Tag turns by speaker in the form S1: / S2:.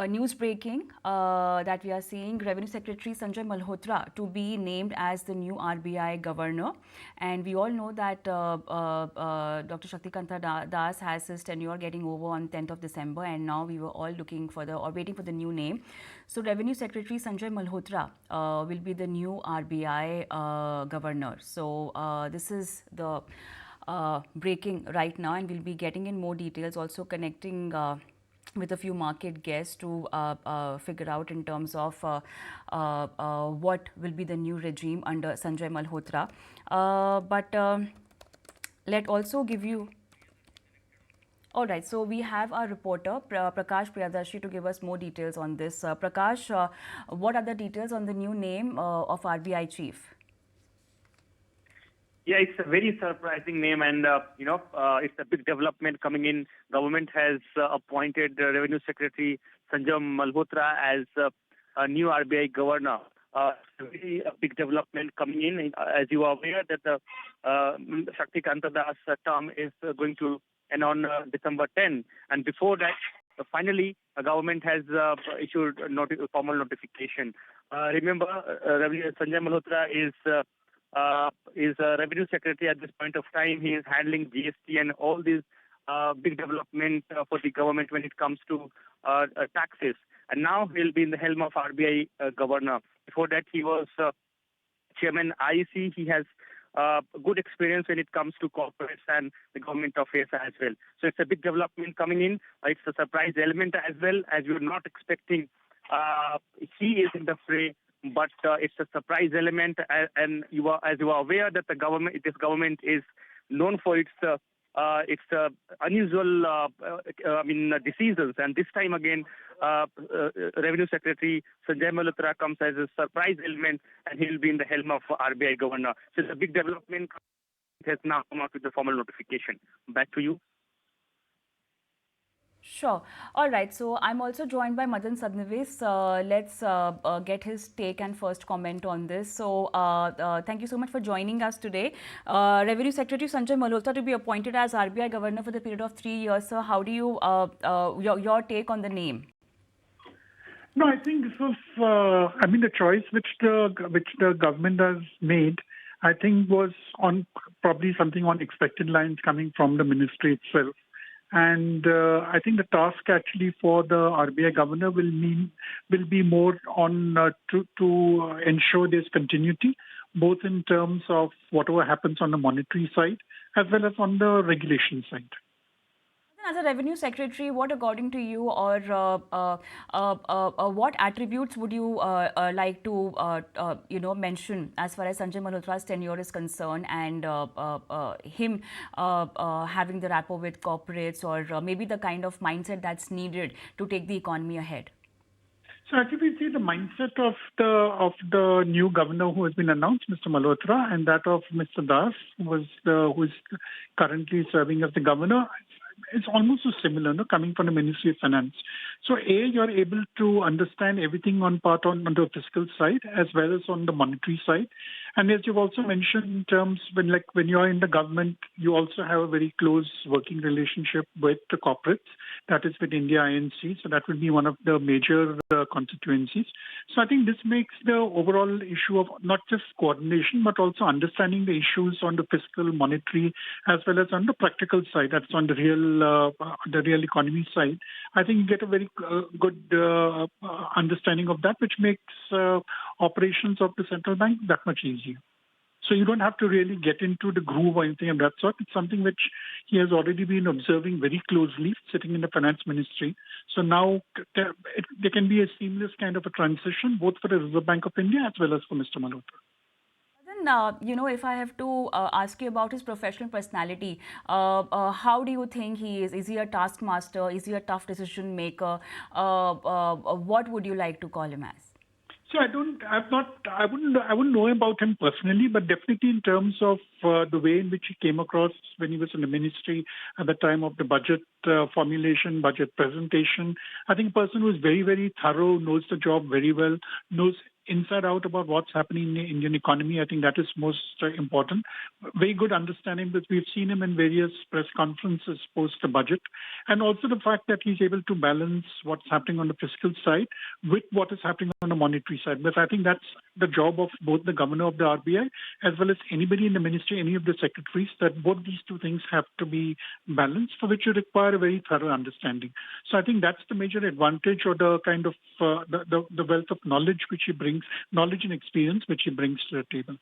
S1: News breaking that we are seeing Revenue Secretary Sanjay Malhotra to be named as the new RBI governor. And we all know that Dr. Shaktikanta Das has his tenure getting over on 10th of December, and now we were all looking for waiting for the new name. So Revenue Secretary Sanjay Malhotra will be the new RBI governor. So this is the breaking right now, and we'll be getting in more details, also connecting with a few market guests to figure out in terms of what will be the new regime under Sanjay Malhotra. But let also give you. All right, so we have our reporter Prakash Priyadarshi to give us more details on this. Prakash, what are the details on the new name of RBI chief?
S2: Yeah, it's a very surprising name, and it's a big development coming in. Government has appointed Revenue Secretary Sanjay Malhotra as a new RBI governor. Really a big development coming in. As you are aware, that the Shaktikanta Das term is going to end on December 10, and before that, finally, the government has issued a formal notification. Remember, Sanjay Malhotra is a revenue secretary at this point of time. He is handling GST and all these big development for the government when it comes to taxes. And now he'll be in the helm of RBI governor. Before that, he was chairman IEC. He has good experience when it comes to corporates and the government affairs as well. So it's a big development coming in. It's a surprise element as well, as we were not expecting. He is in the fray. But it's a surprise element, and as you are aware that this government is known for its unusual, decisions. And this time again, Revenue Secretary Sanjay Malhotra comes as a surprise element, and he will be in the helm of RBI governor. So it's a big development. It has now come out with the formal notification. Back to you.
S1: Sure. All right. So I'm also joined by Madan Sabnavis. Let's get his take and first comment on this. So thank you so much for joining us today. Revenue Secretary Sanjay Malhotra to be appointed as RBI governor for the period of 3 years. Sir, how do you your take on the name?
S3: No, I think this was the choice which the government has made, I think, was on probably something on expected lines coming from the ministry itself. And I think the task actually for the RBI governor will be more on to ensure there's continuity, both in terms of whatever happens on the monetary side as well as on the regulation side.
S1: As a revenue secretary, what, according to you, or what attributes would you like to mention as far as Sanjay Malhotra's tenure is concerned, and him having the rapport with corporates, or maybe the kind of mindset that's needed to take the economy ahead?
S3: So actually, we see the mindset of the new governor who has been announced, Mr. Malhotra, and that of Mr. Das, who is currently serving as the governor. It's almost so similar, coming from the Ministry of Finance. So, you're able to understand everything on the fiscal side as well as on the monetary side. And as you've also mentioned, in terms when you're in the government, you also have a very close working relationship with the corporates, that is with India INC. So that will be one of the major constituencies. So I think this makes the overall issue of not just coordination, but also understanding the issues on the fiscal, monetary, as well as on the practical side. That's on the real economy side. I think you get a very good understanding of that, which makes operations of the central bank that much easier. So you don't have to really get into the groove or anything of that sort. It's something which he has already been observing very closely, sitting in the finance ministry. So now there can be a seamless kind of a transition, both for the Reserve Bank of India as well as for Mr. Malhotra.
S1: Then, if I have to ask you about his professional personality, how do you think he is? Is he a taskmaster? Is he a tough decision maker? What would you like to call him as?
S3: So I wouldn't know about him personally, but definitely in terms of the way in which he came across when he was in the ministry at the time of the budget formulation, budget presentation. I think a person who is very, very thorough, knows the job very well, knows inside out about what's happening in the Indian economy. I think that is most important. Very good understanding, but we've seen him in various press conferences post the budget, and also the fact that he's able to balance what's happening on the fiscal side with what is happening on the monetary side. But I think that's the job of both the governor of the RBI as well as anybody in the ministry, any of the secretaries, that both these two things have to be balanced, for which you require a very thorough understanding. So I think that's the major advantage, or the kind of the wealth of knowledge which he brings, knowledge and experience which he brings to the table.